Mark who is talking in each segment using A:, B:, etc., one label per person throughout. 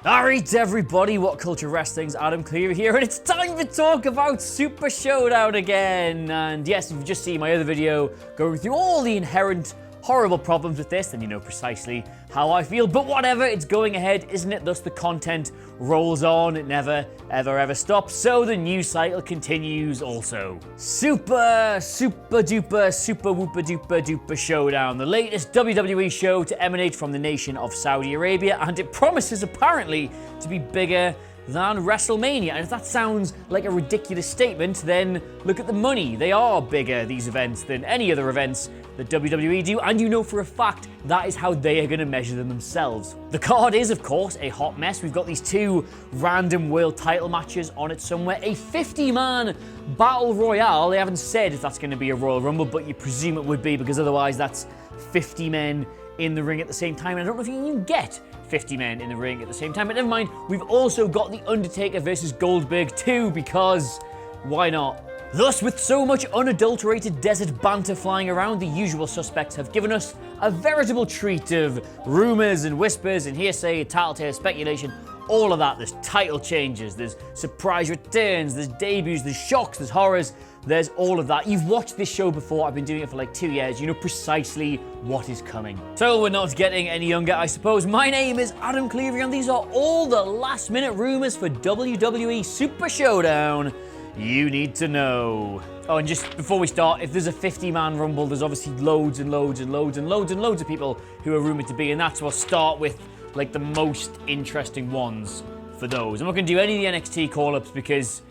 A: Alright everybody, What Culture Wrestling's Adam Cleary here, and it's time to talk about Super Showdown again. And yes, if you've just seen my other video going through all the inherent horrible problems with this, then you know precisely how I feel. But whatever, it's going ahead, isn't it? Thus the content rolls on, it never ever stops. So the news cycle continues also. Super duper showdown. The latest WWE show to emanate from the nation of Saudi Arabia, and it promises apparently to be bigger than WrestleMania. And if that sounds like a ridiculous statement, then look at the money. They are bigger, these events, than any other events that WWE do, and you know for a fact that is how they are going to measure them themselves. The card is, of course, a hot mess. We've got these two random world title matches on it somewhere, a 50-man battle royale. They haven't said if that's going to be a Royal Rumble, but you presume it would be, because otherwise that's 50 men in the ring at the same time, and I don't know if you can even get 50 men in the ring at the same time, but never mind. We've also got The Undertaker versus Goldberg too, because why not? Thus, with so much unadulterated desert banter flying around, the usual suspects have given us a veritable treat of rumours and whispers and hearsay, tattletale speculation, all of that. There's title changes, there's surprise returns, there's debuts, there's shocks, there's horrors, there's all of that. You've watched this show before, I've been doing it for like 2 years, you know precisely what is coming. So we're not getting any younger, I suppose. My name is Adam Cleary, and these are all the last minute rumours for WWE Super Showdown you need to know. Oh, and just before we start, if there's a 50-man Rumble, there's obviously loads and loads of people who are rumoured to be, and that's what I'll start with, like the most interesting ones for those. I'm not going to do any of the NXT call-ups because,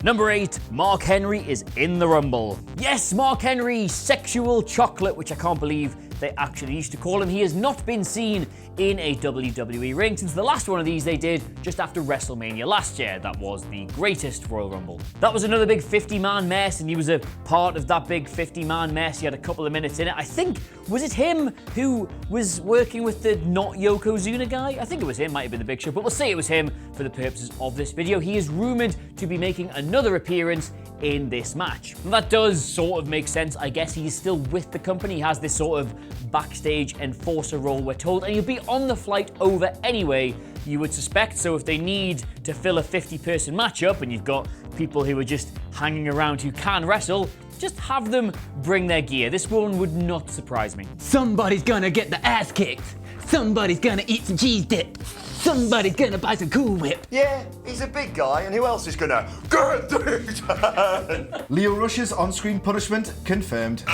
A: Number 8, Mark Henry is in the Rumble. Yes, Mark Henry, sexual chocolate, which I can't believe they actually used to call him. He has not been seen in a WWE ring since the last one of these they did just after WrestleMania last year. That was the greatest Royal Rumble. That was another big 50-man mess, and he was a part of that big 50-man mess. He had a couple of minutes in it. I think, was it him who was working with the not Yokozuna guy? I think it was him, might have been the Big Show, but we'll say it was him for the purposes of this video. He is rumoured to be making another appearance in this match. And that does sort of make sense. I guess he's still with the company. He has this sort of backstage enforcer role, we're told, and he'll be on the flight over anyway, you would suspect. So if they need to fill a 50-person matchup and you've got people who are just hanging around who can wrestle, just have them bring their gear. This one would not surprise me.
B: Somebody's gonna get the ass kicked. Somebody's gonna eat some cheese dip. Somebody's gonna buy some Cool Whip.
C: Yeah, he's a big guy, and who else is gonna get things done?
D: Leo Rush's on-screen punishment confirmed.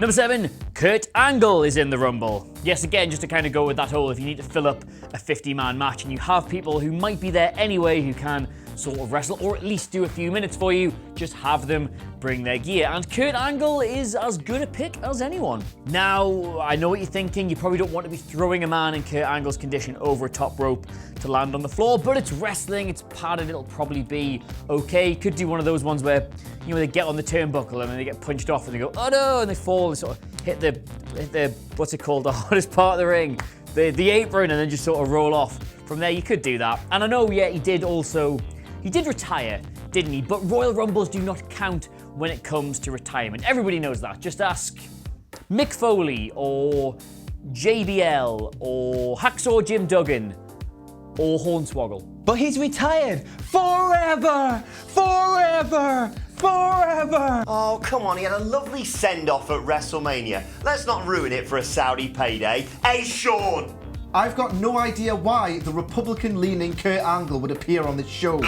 A: Number 7, Kurt Angle is in the Rumble. Yes, again, just to kind of go with that whole, if you need to fill up a 50-man match and you have people who might be there anyway who can sort of wrestle, or at least do a few minutes for you, just have them bring their gear. And Kurt Angle is as good a pick as anyone. Now, I know what you're thinking. You probably don't want to be throwing a man in Kurt Angle's condition over a top rope to land on the floor, but it's wrestling, it's padded, it'll probably be okay. Could do one of those ones where, you know, they get on the turnbuckle and then they get punched off and they go, oh no, and they fall and sort of hit the what's it called, the hardest part of the ring, the apron, and then just sort of roll off. From there, you could do that. And I know, yeah, he did retire, didn't he? But Royal Rumbles do not count when it comes to retirement. Everybody knows that. Just ask Mick Foley or JBL or Hacksaw Jim Duggan or Hornswoggle.
B: But he's retired forever.
C: Oh, come on, he had a lovely send-off at WrestleMania. Let's not ruin it for a Saudi payday. Hey, Sean!
D: I've got no idea why the Republican-leaning Kurt Angle would appear on this show.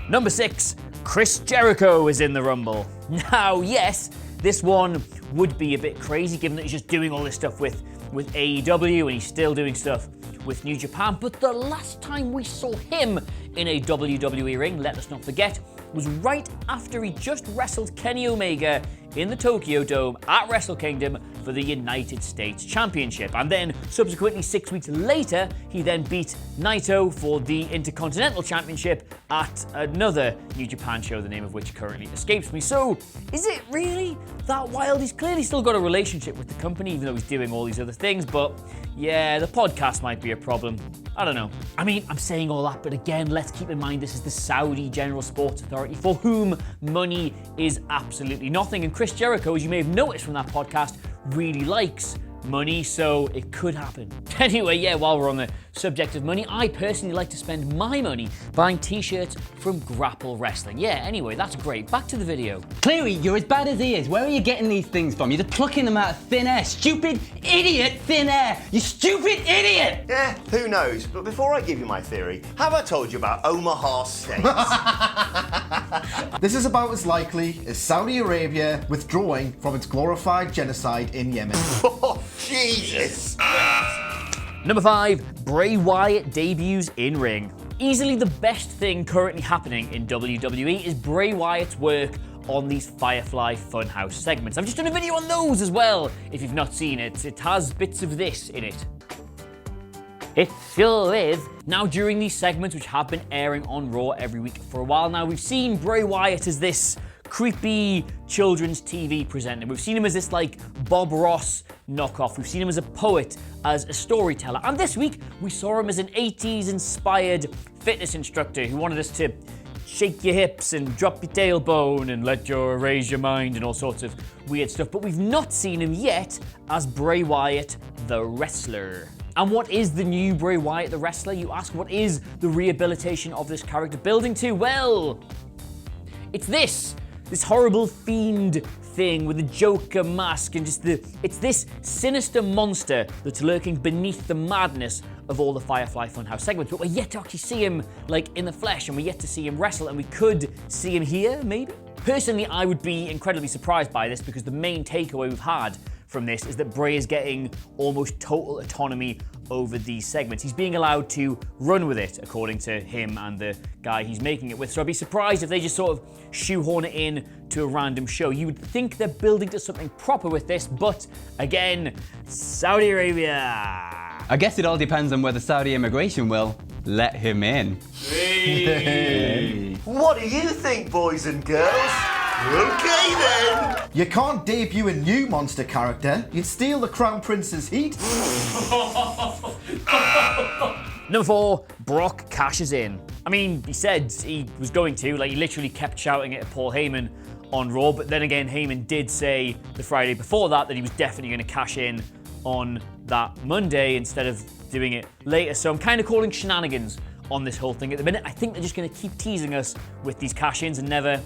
A: Number 6, Chris Jericho is in the Rumble. Now, yes, this one would be a bit crazy given that he's just doing all this stuff with AEW and he's still doing stuff with New Japan, but the last time we saw him in a WWE ring, let us not forget, was right after he just wrestled Kenny Omega in the Tokyo Dome at Wrestle Kingdom for the United States Championship. And then subsequently 6 weeks later, he then beat Naito for the Intercontinental Championship at another New Japan show, the name of which currently escapes me. So is it really that wild? He's clearly still got a relationship with the company, even though he's doing all these other things, but yeah, the podcast might be a problem. I don't know. I mean, I'm saying all that, but again, let's keep in mind this is the Saudi General Sports Authority, for whom money is absolutely nothing. And Chris Jericho, as you may have noticed from that podcast, really likes money, so it could happen. Anyway, yeah, while we're on the subject of money, I personally like to spend my money buying t-shirts from Grapple Wrestling. Yeah, anyway, that's great. Back to the video.
B: Clearly, you're as bad as he is. Where are you getting these things from? You're just plucking them out of thin air. Stupid idiot thin air. You stupid idiot!
C: Yeah, who knows? But before I give you my theory, have I told you about Omaha Steaks?
D: This is about as likely as Saudi Arabia withdrawing from its glorified genocide in Yemen.
C: Oh, Jesus!
A: Number 5, Bray Wyatt debuts in ring. Easily the best thing currently happening in WWE is Bray Wyatt's work on these Firefly Funhouse segments. I've just done a video on those as well. If you've not seen it, it has bits of this in it. It sure is. Now, during these segments, which have been airing on Raw every week for a while now, we've seen Bray Wyatt as this creepy children's TV presenter. We've seen him as this like Bob Ross knockoff. We've seen him as a poet, as a storyteller. And this week, we saw him as an 80s inspired fitness instructor who wanted us to shake your hips and drop your tailbone and raise your mind and all sorts of weird stuff. But we've not seen him yet as Bray Wyatt, the wrestler. And what is the new Bray Wyatt, the wrestler? You ask, what is the rehabilitation of this character building to? Well, it's this horrible fiend thing with the Joker mask and it's this sinister monster that's lurking beneath the madness of all the Firefly Funhouse segments. But we're yet to actually see him like in the flesh, and we're yet to see him wrestle, and we could see him here, maybe? Personally, I would be incredibly surprised by this because the main takeaway we've had from this is that Bray is getting almost total autonomy over these segments. He's being allowed to run with it, according to him and the guy he's making it with. So I'd be surprised if they just sort of shoehorn it in to a random show. You would think they're building to something proper with this, but again, Saudi Arabia.
B: I guess it all depends on whether Saudi immigration will let him in.
A: Hey.
C: What do you think, boys and girls? Okay then!
D: You can't debut a new monster character. You'd steal the Crown Prince's heat.
A: Number 4, Brock cashes in. I mean, he said he was going to, like he literally kept shouting it at Paul Heyman on Raw, but then again, Heyman did say the Friday before that he was definitely going to cash in on that Monday instead of doing it later. So I'm kind of calling shenanigans on this whole thing at the minute. I think they're just going to keep teasing us with these cash-ins and never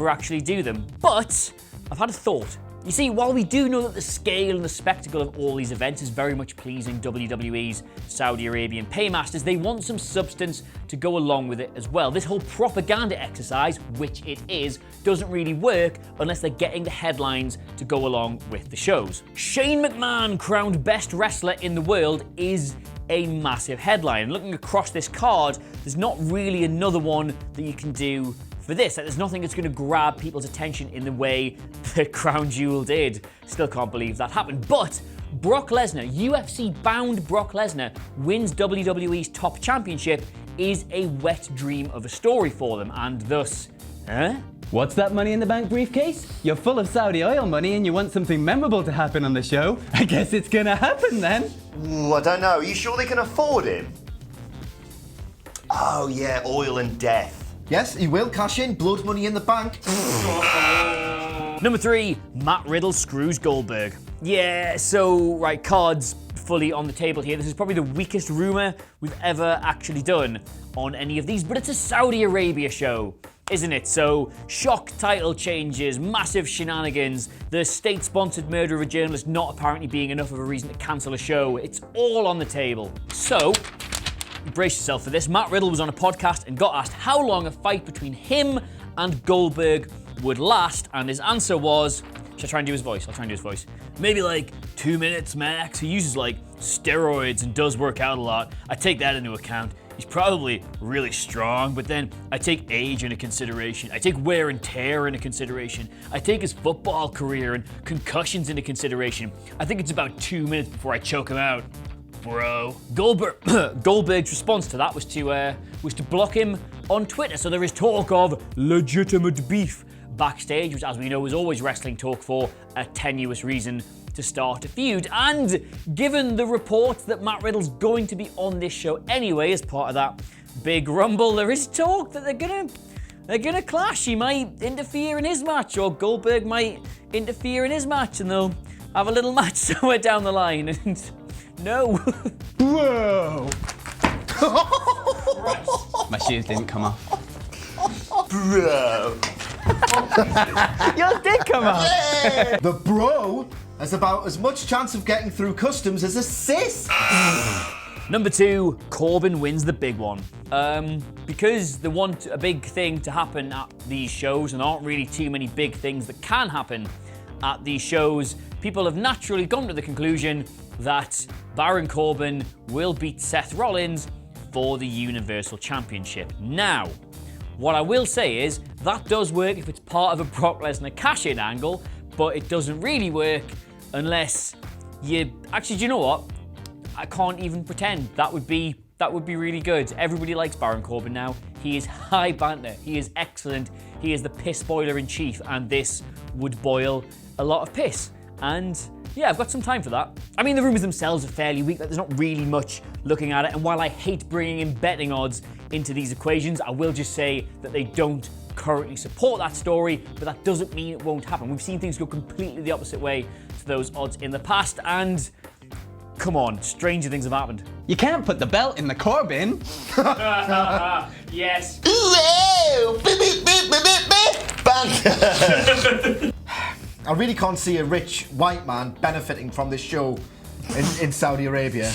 A: actually do them. But I've had a thought. You see, while we do know that the scale and the spectacle of all these events is very much pleasing WWE's Saudi Arabian paymasters, they want some substance to go along with it as well. This whole propaganda exercise, which it is, doesn't really work unless they're getting the headlines to go along with the shows. Shane McMahon crowned best wrestler in the world is a massive headline. Looking across this card, there's not really another one that you can do for this. There's nothing that's going to grab people's attention in the way that Crown Jewel did. Still can't believe that happened. But Brock Lesnar, UFC-bound Brock Lesnar, wins WWE's top championship is a wet dream of a story for them, and thus,
B: What's that Money in the Bank briefcase? You're full of Saudi oil money and you want something memorable to happen on the show. I guess it's gonna happen then.
C: Ooh, I don't know. Are you sure they can afford him? Oh yeah, oil and death.
D: Yes, he will cash in. Blood money in the bank.
A: Number 3, Matt Riddle screws Goldberg. Yeah, so, right, cards fully on the table here. This is probably the weakest rumor we've ever actually done on any of these, but it's a Saudi Arabia show, isn't it? So, shock title changes, massive shenanigans, the state-sponsored murder of a journalist not apparently being enough of a reason to cancel a show. It's all on the table. So, brace yourself for this. Matt Riddle was on a podcast and got asked how long a fight between him and Goldberg would last, and his answer was, should I try and do his voice? I'll try and do his voice. Maybe like 2 minutes max. He uses like steroids and does work out a lot. I take that into account. He's probably really strong, but then I take age into consideration. I take wear and tear into consideration. I take his football career and concussions into consideration. I think it's about 2 minutes before I choke him out. Bro. Goldberg's response to that was to block him on Twitter. So there is talk of legitimate beef backstage, which, as we know, is always wrestling talk for a tenuous reason to start a feud. And given the reports that Matt Riddle's going to be on this show anyway as part of that big rumble, there is talk that they're gonna clash. He might interfere in his match, or Goldberg might interfere in his match, and they'll have a little match somewhere down the line. And no.
B: Whoa! My shoes didn't come off.
C: Bro.
B: Yours did come off.
D: The bro has about as much chance of getting through customs as a cis.
A: Number 2, Corbin wins the big one. Because they want a big thing to happen at these shows, and there aren't really too many big things that can happen at these shows, people have naturally gone to the conclusion that Baron Corbin will beat Seth Rollins for the Universal Championship. Now, what I will say is that does work if it's part of a Brock Lesnar cash-in angle, but it doesn't really work unless you... Actually, do you know what? I can't even pretend. That would be really good. Everybody likes Baron Corbin now. He is high banter. He is excellent. He is the piss boiler in chief, and this would boil a lot of piss. And yeah, I've got some time for that. I mean, the rumours themselves are fairly weak. There's not really much looking at it. And while I hate bringing in betting odds into these equations, I will just say that they don't currently support that story, but that doesn't mean it won't happen. We've seen things go completely the opposite way to those odds in the past, and come on, stranger things have happened.
B: You can't put the belt in the Corbin.
A: Yes.
D: I really can't see a rich white man benefiting from this show in Saudi Arabia.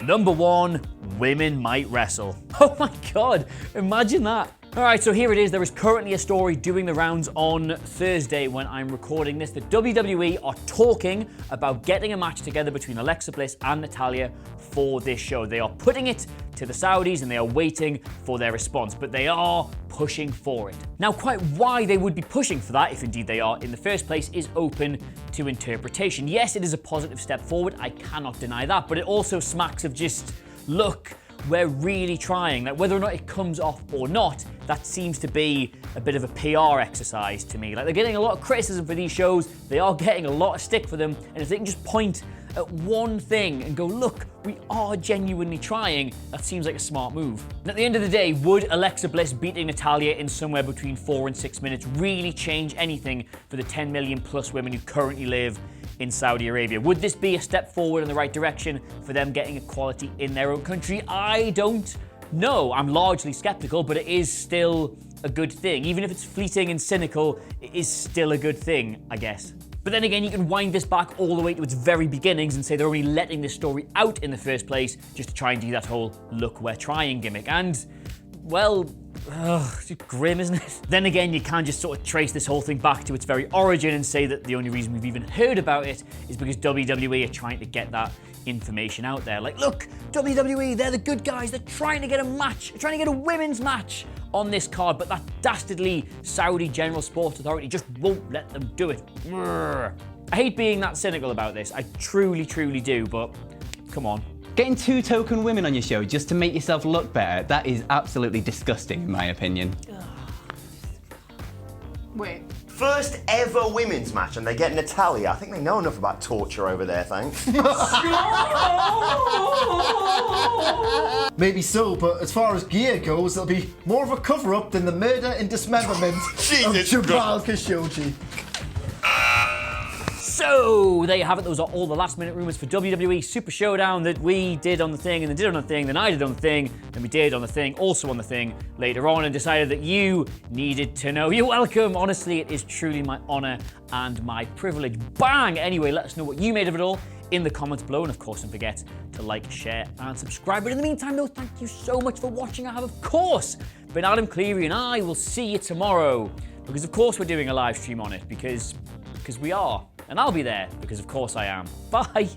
A: Number 1, women might wrestle. Oh my God, imagine that. All right, so here it is. There is currently a story doing the rounds on Thursday when I'm recording this. The WWE are talking about getting a match together between Alexa Bliss and Natalya for this show. They are putting it to the Saudis and they are waiting for their response, but they are pushing for it. Now, quite why they would be pushing for that, if indeed they are in the first place, is open to interpretation. Yes, it is a positive step forward. I cannot deny that, but it also smacks of just, look, we're really trying. Like, whether or not it comes off or not, that seems to be a bit of a PR exercise to me. Like, they're getting a lot of criticism for these shows. They are getting a lot of stick for them. And if they can just point at one thing and go, look, we are genuinely trying, that seems like a smart move. And at the end of the day, would Alexa Bliss beating Natalya in somewhere between 4 and 6 minutes really change anything for the 10 million plus women who currently live in Saudi Arabia? Would this be a step forward in the right direction for them getting equality in their own country? I don't know. I'm largely skeptical, but it is still a good thing. Even if it's fleeting and cynical, it is still a good thing, I guess. But then again, you can wind this back all the way to its very beginnings and say they're only letting this story out in the first place just to try and do that whole look, we're trying gimmick. And, well, it's grim, isn't it? Then again, you can just sort of trace this whole thing back to its very origin and say that the only reason we've even heard about it is because WWE are trying to get that information out there. Like, look, WWE, they're the good guys. They're trying to get a match, they're trying to get a women's match on this card, but that dastardly Saudi General Sports Authority just won't let them do it. I hate being that cynical about this. I truly, truly do, but come on.
B: Getting 2 token women on your show just to make yourself look better, that is absolutely disgusting in my opinion.
E: Wait.
C: First ever women's match, and they get Natalya. I think they know enough about torture over there, thanks.
D: Maybe so, but as far as gear goes, it'll be more of a cover-up than the murder and dismemberment of Jabal Khashoggi.
A: So, there you have it. Those are all the last-minute rumours for WWE Super Showdown that we did on the thing, and then did on the thing, then I did on the thing, then we did on the thing, also on the thing later on, and decided that you needed to know. You're welcome. Honestly, it is truly my honour and my privilege. Bang! Anyway, let us know what you made of it all in the comments below, and of course, don't forget to like, share, and subscribe. But in the meantime, though, thank you so much for watching. I have, of course, been Adam Cleary, and I will see you tomorrow, because of course we're doing a live stream on it, because we are. And I'll be there, because of course I am. Bye!